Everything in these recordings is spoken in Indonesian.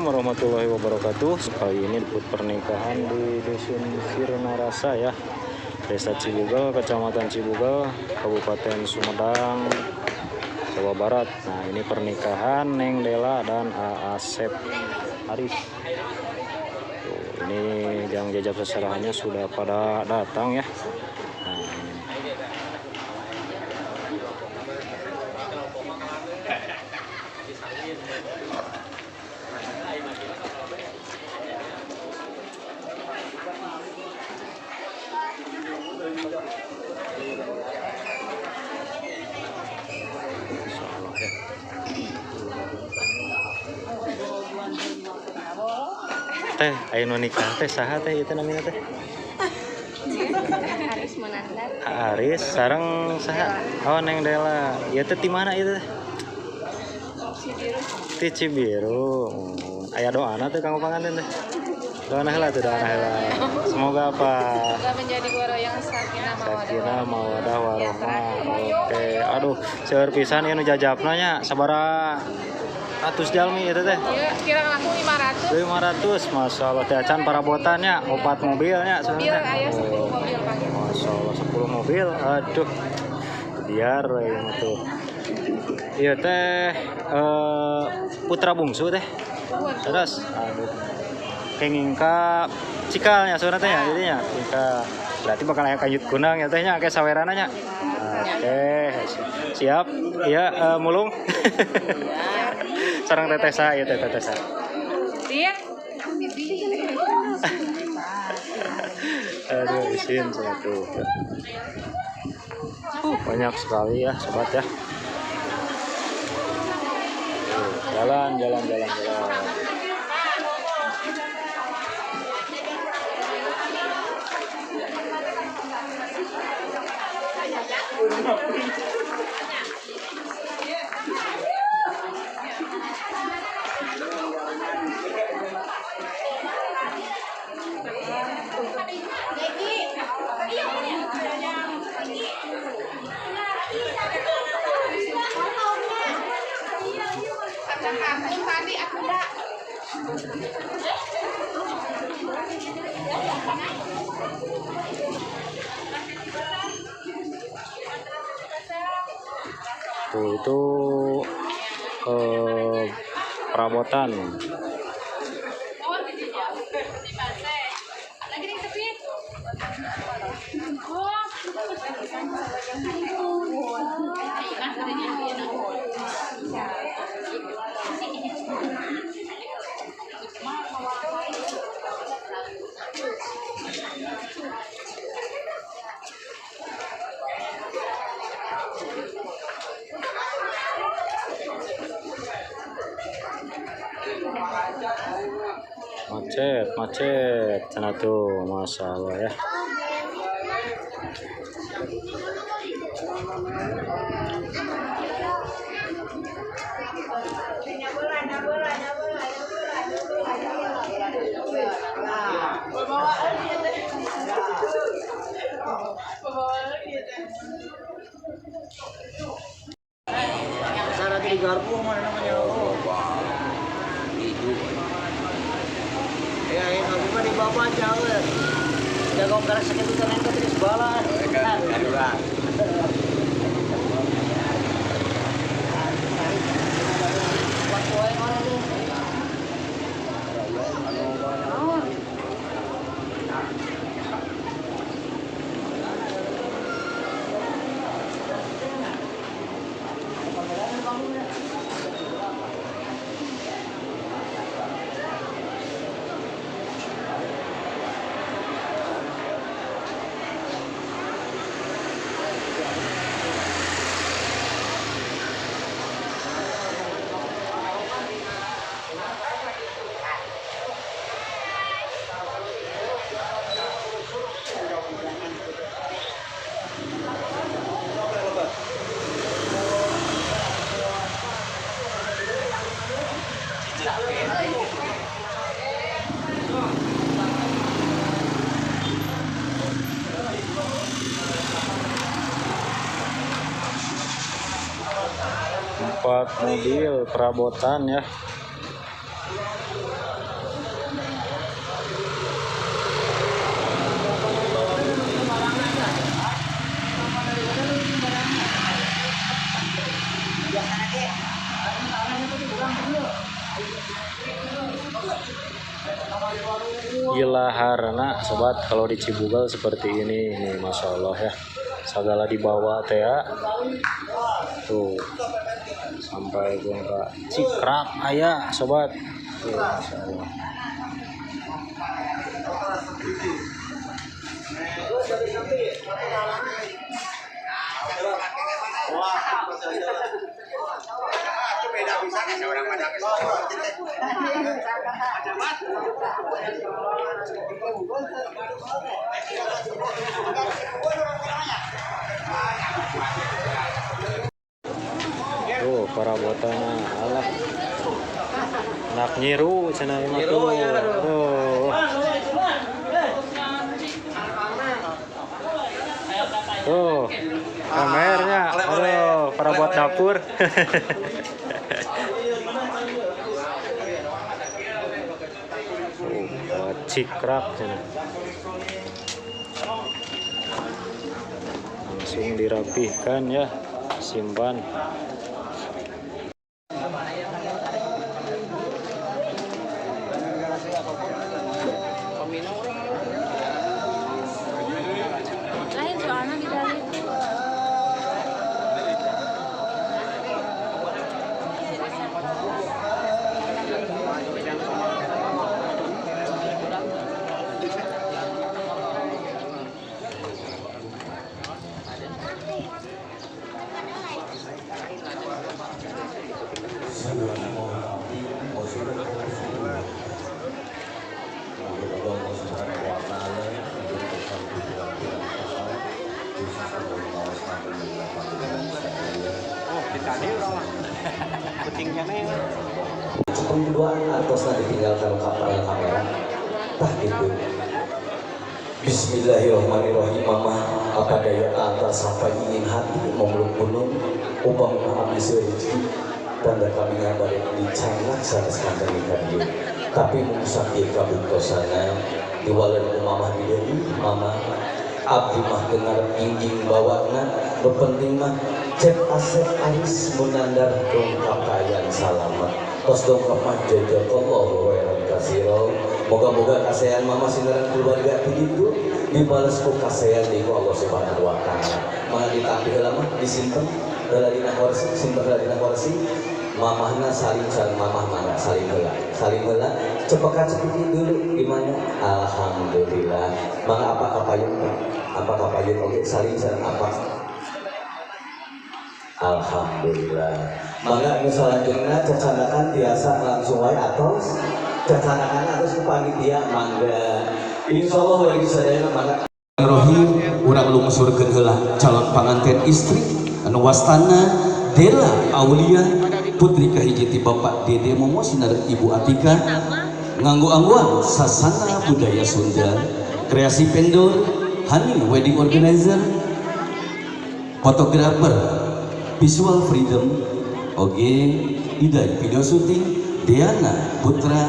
warahmatullahi wabarakatuh. Kali ini ikut pernikahan di Dusun Sirnarasa ya, Desa Cibugal, Kecamatan Cibugal, Kabupaten Sumedang, Jawa Barat. Nah, ini pernikahan Neng Dela dan Asep Haris. Tuh, ini yang jajab seserahannya sudah pada datang ya. Nah, ini. Teh, ayo nikah teh saha teh itu namanya teh? Haris Munandar. Haris sareng saha? Oh, Neng Dela. Ya teh di mana itu teh? Cibiru. Di Cibiru. Aya doana teh kanggo panganten teh. Doana heula teh, doana heula. Semoga apa? Semoga menjadi keluarga yang sakinah mawadah warahmah. Oke. Aduh, seueur pisan ieu nu jajabna nya sabaraha ratus jalmi itu teh. Iya, kira laku 500. 500, masya Allah. Teh acan parabotannya, 4 mobilnya Mobil sebenarnya. aya 10 mobil pagi. Masya Allah, 10 mobil. Aduh, biar ini tuh. Iya teh, putra bungsu teh. Terus, aduh, kenging ka cikalnya sebenarnya teh ya, jadinya. Cika, berarti bakal aya kayut kunang ya tehnya, kayak sawerananya. Oke, siap. Iya, mulung. Sarang tetesa ya tetesa. Dia Aduh, isin satu. Banyak sekali ya sobat ya. Jalan. Tuh itu perabotan. Macet sana tuh, masya Allah ya. Cara di garpu mana namanya? Itu. Ya, ini aku di bawah jauh. Jago keras sakit itu kan terus balas. Kan. Empat mobil perabotan ya. saharna sobat kalau di Cibugal seperti ini nih, Masya Allah ya, segala dibawa teh ya. Tuh sampai ke Cikrak ayah sobat. Tuh, Masya Allah. Tuh perabotannya alah anak nyiru cenah mah tuh. Oh. Tuh kameranya, aduh perabot dapur. Cikrak cenah. Langsung dirapihkan ya, simpan. Lain soalnya di dalam. Pembunuhan atau saat ditinggalkan kamera tah gitu. Bismillahirrahmanirrahim. Mama apa daya tak sampai ingin hati memeluk gunung upah mengambil rezeki dan kami ngabarin di China saat sekarang ini. Tapi musakir kabutosana diwalan ku mama bidari mama abdi mah dengar injing bawana berpenting mah cek asep aris menandar dongkap kayaan salamat tos dongkap mah jazakallahu khairan katsira. Moga-moga kasayan mama sinaran keluarga begitu dibalas ku kasayan di Allah Subhanahu wa taala. Mangga ditampi heula mah disimpen dalam dina kursi, simpen dalam dina kursi. Mamahna saling mamah mana saling heula cepekan sedikit dulu gimana. Alhamdulillah. Mangga apa kapayun oke saling apa. Alhamdulillah. Mangga nu salanjutna cacanakan tiasa langsung wae atos cacanakan atos ku panitia mangga. Insyaallah bagi sadayana mangga. Rohim urang lungsurkeun heula calon panganten istri anu wastana Dela Aulia putri kahiji ti Bapak Dede Momo sinar Ibu Atika nganggo-angguan sasana budaya Sunda kreasi vendor Hani wedding organizer fotografer visual freedom oge Ida video syuting Diana Putra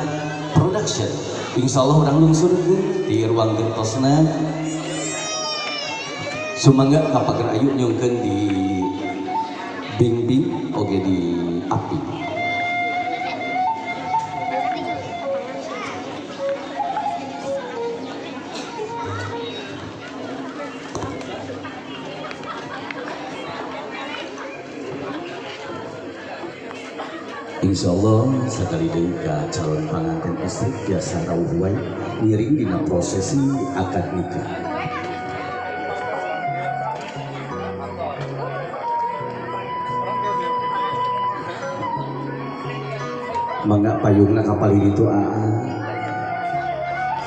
production. Insyaallah urang lungsurkeun di ruang gentosna sumangga kapager ayu nyungkeun di Bing oge di api. Insyaallah sekali deui ka calon panganten istri biasa rawuh wae ngiring dina prosesi akad nikah. Mangga payungna kapal itu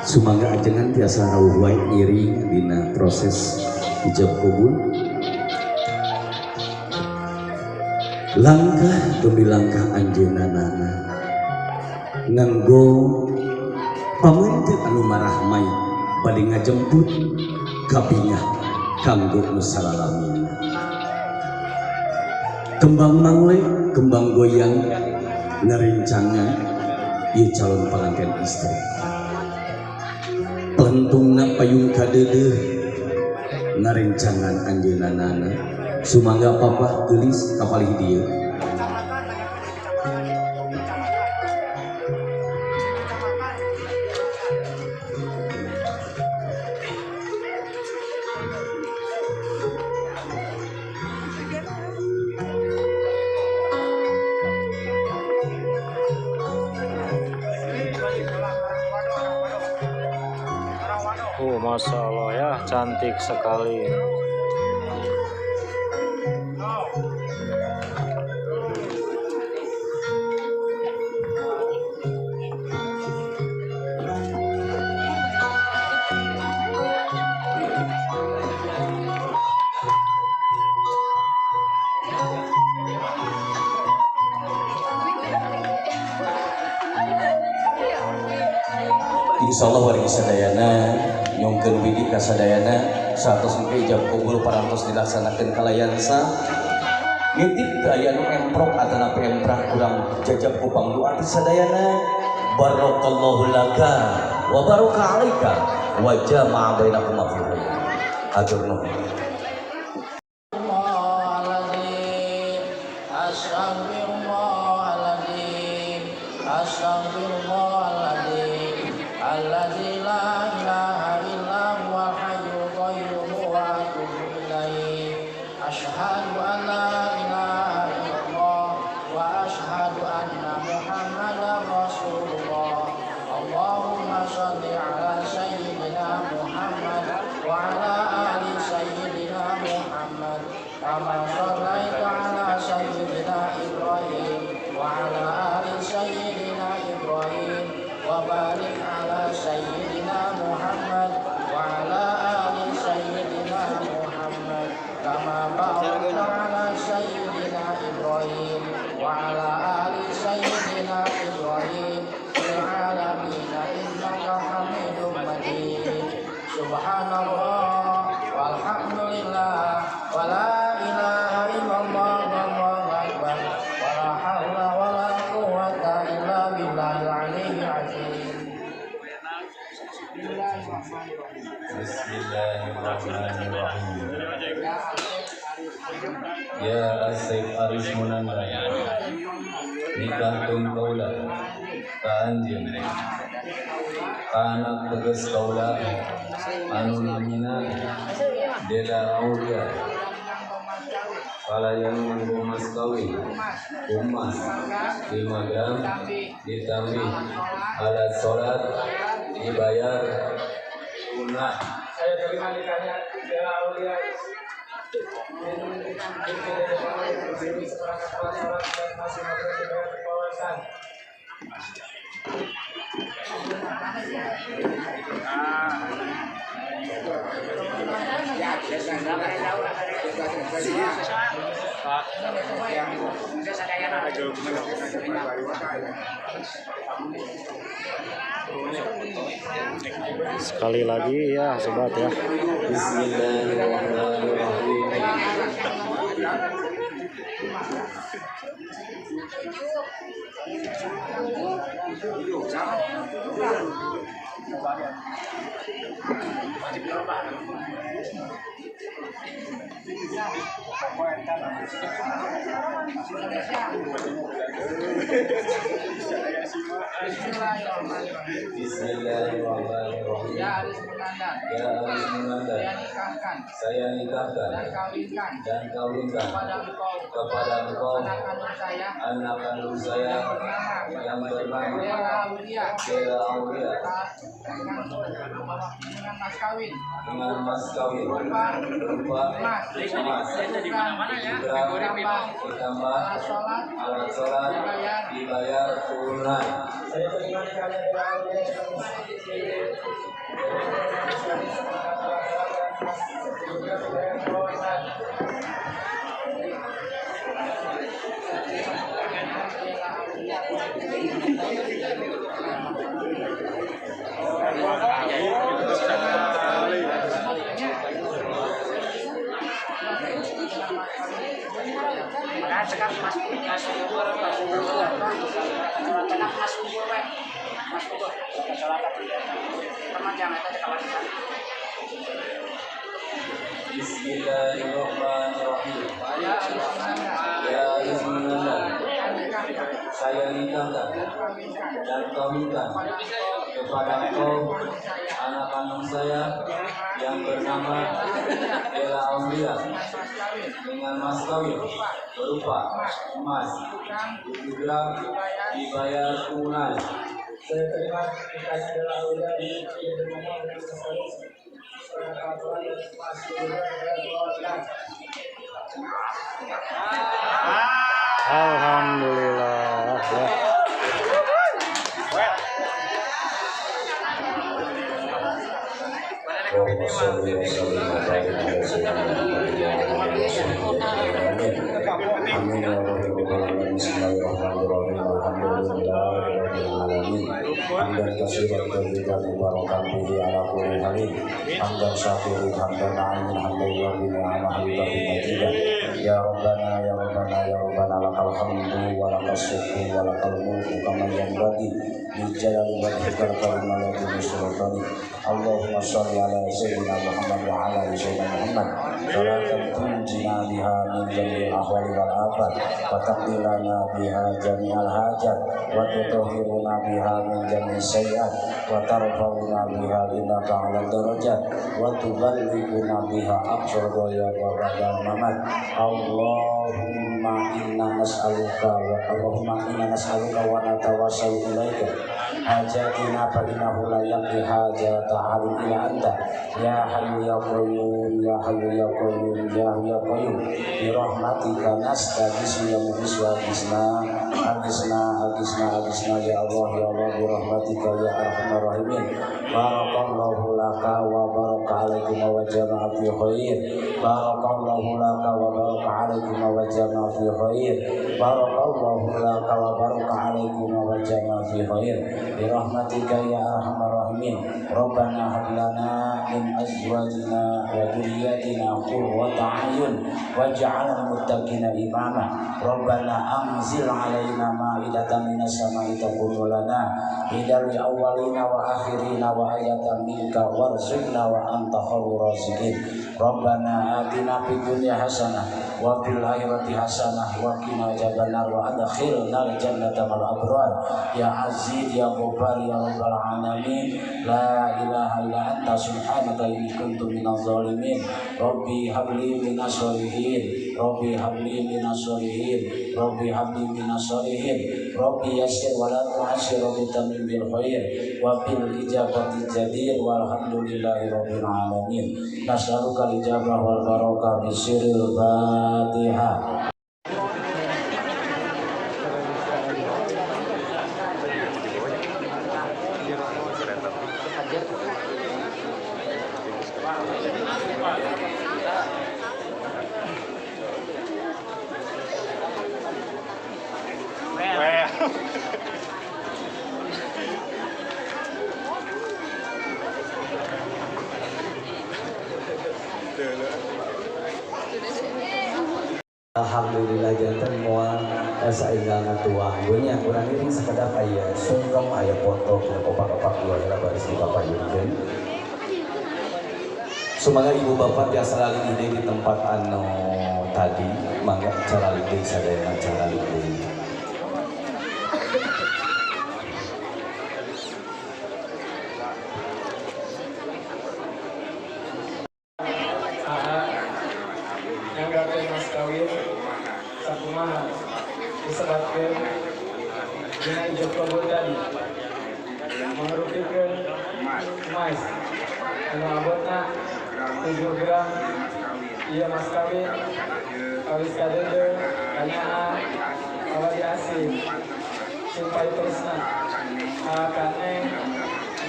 sumangga ajengan tiasa rawuh wae ngiring dina proses ijab kabul. Langkah demi langkah anjeunna nganggo pamenteun anu marahmai bade ngajemput kabingah kanggo nu salalamin. Kembang mangle kembang goyang ngerincangan ieu calon pengantin istri. Pelentungna payung kadeudeuh ngarencangan anjeunana sumangga papa geulis kapalih dieu. Masya Allah ya, cantik sekali. Insya Allah warga sadayana nyongkeun widi ka sadayana satos engke jam kubul parantos dilaksanakeun kalayansa ngintip aya nu emprok atana pemprah kurang jajab ku pangdoa ti sadayana barakallahu laka wa baraka alaika wa jama'a bainakum fi khairin atur nuhun. Bismillahirrahmanirrahim. Ya Asyik Aris Munanda nikah tum kaula ka anjeun ka anak tegas kaula anu namina Dela Aulia palayan manggo mas kawin umas di magam ditambih alat sholat dibayar tunai. Saya terima nikahnya Dela Aulia Sekali lagi ya sobat ya. Bismillahirrahmanirrahim. Bismillahirrahmanirrahim. Ya Aris Munanda, saya nikahkan dan kawinkan kepada engkau anak kandung saya yang bernama Dela Aulia dengan mas kawin berupa emas ditambah alat sholat dibayar tunai. Saya terima nikahnya Dela Aulia. Bismillahirrahmanirrahim. Ya Aris Munanda, saya nikahkan dan kawinkan kepada engkau anak kandung saya yang bernama Dela Aulia dengan mas kawin berupa emas 7 gram dibayar tunai. Saya terima nikahnya Dela Aulia di Alhamdulillah ya. Allahumma sholli wa sallim wa barik ala sayyidina Muhammad wa ala alihi wa sahbihi ajma'in. Amin ya rabbal alamin. Bismillahirrahmanirrahim. Alhamdulillahirabbil alamin. Hamdan katsiran tayyiban mubarakan fihi ala kulli halin. Hamdan syakirin hamdan na'imin hamdan yuhibbu ni'amahu wa majidan. Ya Rabbana ya Rabbana ya Rabbana lakal hamdu wa lakal syukru wa lakal mulku kama yanbaghi li jalali wajhikal karim wa li sultani. Allahumma sholli ala sayyidina Muhammad wa ala ali sayyidina Muhammad. Salatan tunjina biha min jami'il ahwali wal afat wa taqdilana biha jami'al hajat wa tutahhiruna biha min jami'is sayyi'at wa tarfa'una biha innaka 'alal darajat wa tuballighuna biha aqsal ghayat wa ba'dal mamat. Allahumma inna nas'aluka wa natawassalu ilaika hajatina fa innahu la yaqdi hajata 'alin ila anta ya hayyu ya qayyum ya hayyu ya qayyum ya hayyu ya qayyum bi rahmatika nastaghitsu ya mughis wa aghithna ya Allah bi rahmatika ya arhamar rahimin. Barakallahu laka wa baraka alaikum wa jama'a fi khair. Barakallahu laka wa baraka alaikum wa jama'a fi khair. Barakallahu laka wa baraka alaikum wa jama'a fi khair. Bi rahmatika ya arhamar rahimin. Rabbana hab lana min azwajina wa dhurriyyatina qurrata a'yun waj'alna muttaqina imama. Rabbana anzil 'alaina ma'idatan minas sama'i takunu lana hidal awwalina wa akhirina wa ayatan minka warzuqna wa anta khairur raziqin. Rabbana atina fid dunya hasanah wa fil akhirati hasanah wa qina adzabannar wa adkhilnal jannata ma'al abrar ya aziz ya ghaffar ya rabbal alamin. La ilaha illa anta subhanaka inni kuntu minaz zalimin. Rabbi habli minas sholihin. Rabbi habli minas sholihin. Rabbi habli minas sholihin. Rabbi yassir wa la tu'assir bi tamim bil khair wa bil ijabati jadir walhamdulillahi rabbil alamin. Nas'aluka al ijabah wal barakah bi sirril Fatihah. Alhamdulillah jantan moal sainggal ngatuang nya urang ini sekedap aya sungkem aya foto opak-opak dua lah baris di papayunkeun. Sumaga ibu bapak biasa lali ide di tempat anu tadi mangga cara lide sadayana cara lide. Disebabkan dengan ijab kabul tadi mengerupikan emas anu abotna 7 gram iya mas kawin kawis kadede kanyaan awali asin simpai terusna akane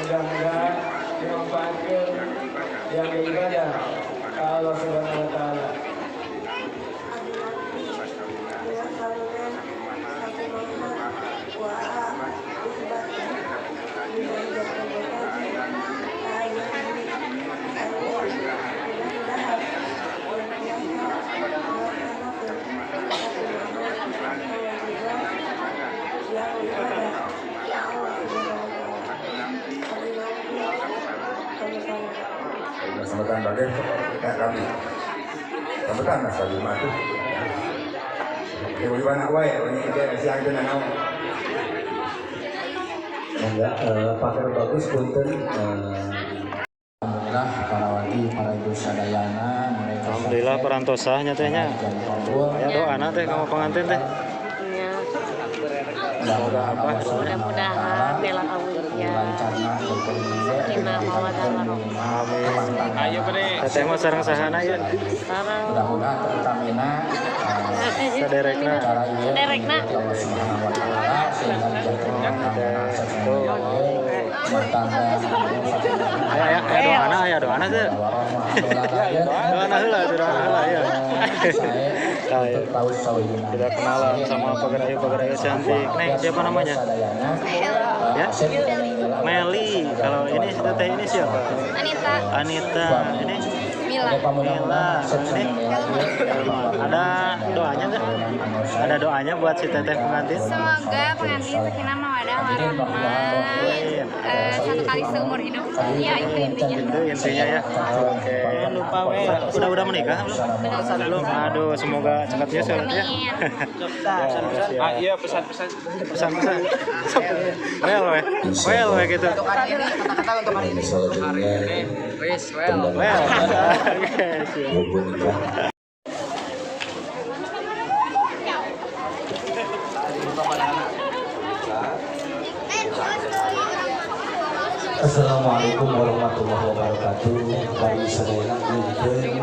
mudah-mudahan dimanfaatkan yang ibadah ke Allah Subhanahu wa taala. Sambutan bagian kami. Sambutan mas tadi matu. Ibu anak wae, ini dia siang itu nang. Enggak pakar bagus punten. Alhamdulillah para wali, para ibu sadayana mereka. Alhamdulillah perantosahnya tehnya. Ya doa teh kamu pengantin teh. Ya, Semoga apa? mudah-mudahan bela kawin. lancarna Terima mawadah warahmah. Ayo bre. Teteh mah sareng sahana ya. mudah-mudahan terutamina Saderekna. cara ieu Saderekna. Allah Subhanahu wa taala sehingga dijatuhkan Aya doana teh. Doana heula ya. Kita kenalan sama pegawai cantik. Nih, siapa namanya? Ya? Meli. Kalau ini teteh ini siapa? Anita. Ini Mila. Ini ada doanya nggak? Ada doanya buat si teteh pengantin? Semoga pengantin sakinah mawaddah warahmah. Satu kali seumur hidup. Ya itu intinya. Itu intinya ya. Oke. Lupa udah menikah belum? Belum. Aduh, semoga cepat nyusul ya. Iya pesan-pesan. Well gitu. Kata-kata untuk hari ini. Well. Assalamualaikum warahmatullahi wabarakatuh. Bagi sadayana mungkin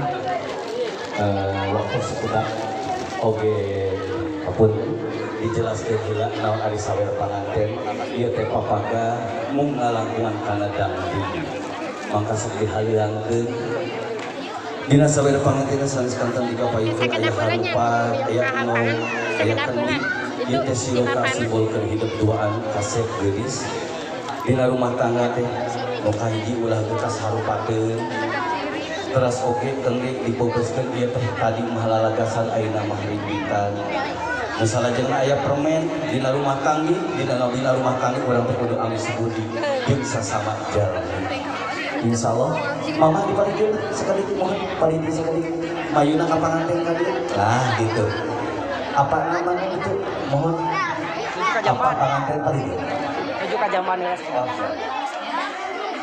waktu sekedar oge apun dijelaskeun heula naon ari sawer panganten ieu teh papaga mung ngalangkungan kana dangdut. Mangka sok dihaliangkeun dina sawer panganten sanes kanten dikapayikeun aya harupa aya nol aya kendi ieu teh siloka simbolkeun hidup duaan kasep geulis. Dina rumah tangga teh nu kahiji ulah geus harupakeun teras oge tengge diboboskeun ieu teh tadi mah lalagasan ayeuna mah ribitan nu salajengna aya permen dina rumah tangga urang teh kudu alus budi jeung sasama jalmi insyaallah mama diparingkeun sekali mohon paling sekali mayuna ka panganten ka dieu lah gitu apa namanya itu mohon apa panganten paling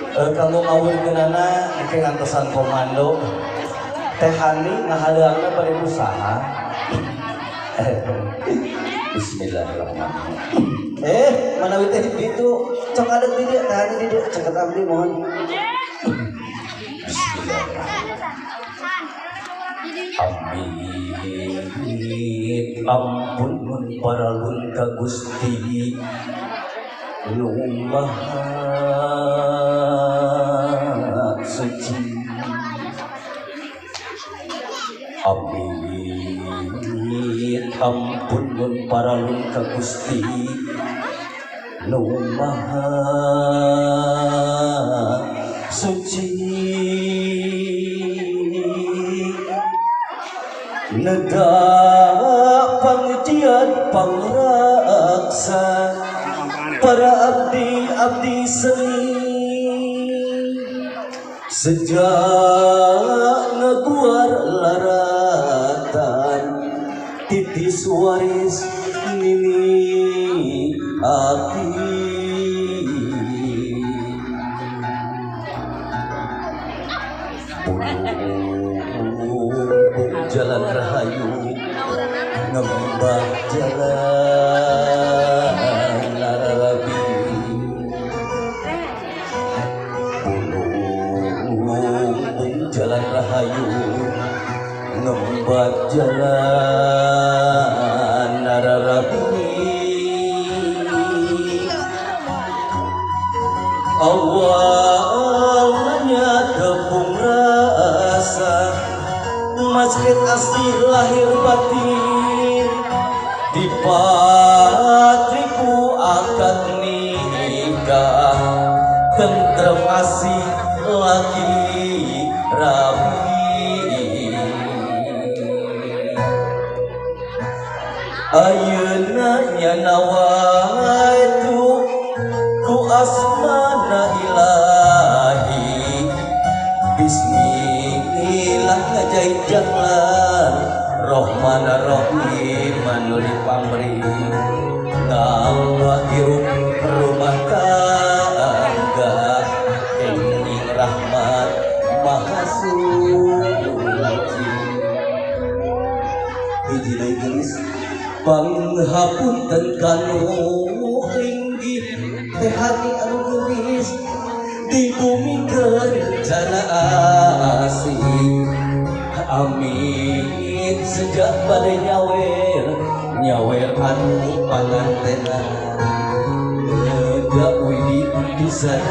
kamu ngawur genana ke ngantosan komando teh Hani ngahaleungna bari usaha Bismillahirrahmanirrahim manawi teh ditu cok adeg di dieu teh Hani di dieu ceket abdi mohon Bismillahirrahmanirrahim ampun mun paralun ka Gusti Lumah suci Amit ampun nun paralun ka Gusti Lumah suci Negara pangjian pangraksa para abdi seni sejak ngeguar laratan titis waris nini api jalan rahayu ngembah jalan jalan rahayu ngembat jalan nararabi awalnya tepung rasa masjid asli lahir batin di patriku akad nikah tentrem asih lagi rapi ayeuna nya nawaitu ku asmana ilahi bismillah ngajait jalan rohman rohim manuri pamri nambah hirup rumah tangga enging rahmat maha suci hiji deui geus panghapunten kanu inggih teh Hani anu berencana asik. Amin sejak pada nyawer anu pangantena gak widi disaya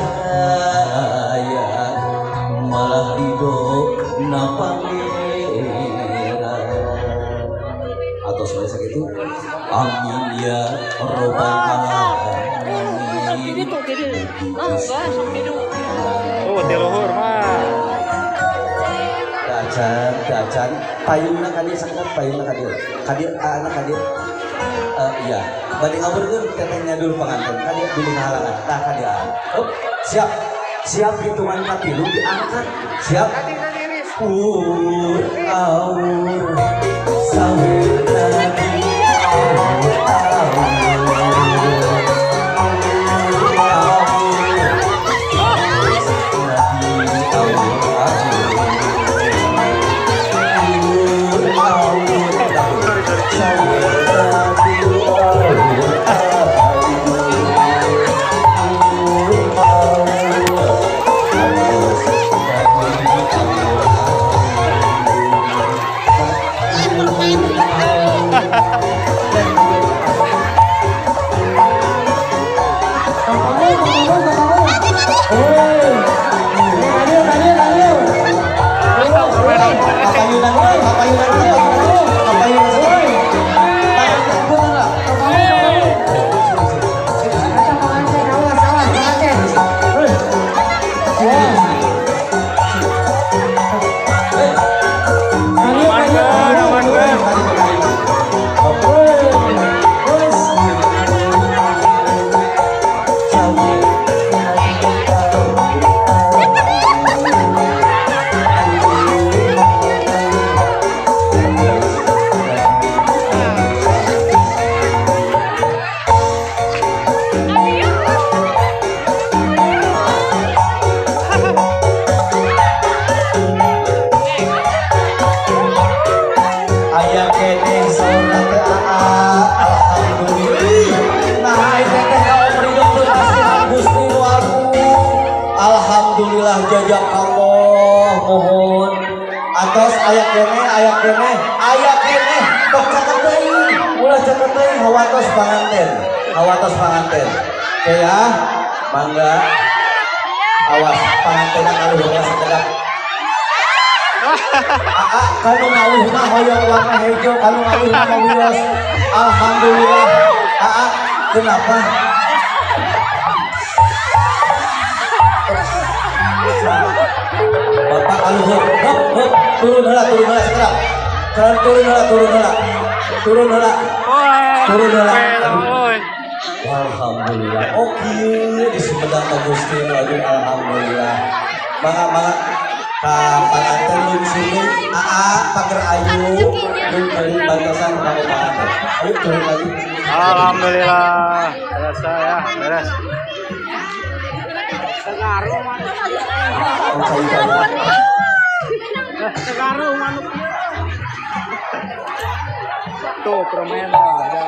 malah ridho na pangeran atau sebagai segitu. Amin ya robbal alamin. Oh, tiluhur mah. Dacan payungna kadir sangkan payungna kadir anak kadir iya bade ngabeurkeun tetehnya dulu pengantin kadir dulu ngahalangan tah kadir siap hitungan katilu diangkat siap aur sawerna Alhamdulillah jajak Allah mohon atas ayat kene tok caket deui ulah caket deui hawatos panganten oke ya mangga awas pangantenna ngaluhurna sakedap kanu ngaluhna hoyong warna hijau kanu ngaluhna wios alhamdulillah kenapa Bapak aluhur, turun heula sekarang. Turun heula. Alhamdulillah. Oke, di Sumedang Gusti lagi alhamdulillah. Mangga ka panganten leuwih sini. Pager ayu dari bantasan ka panganten. Ayo turun lagi. Alhamdulillah. Beres. Segaru manuk. Tuh permen ada.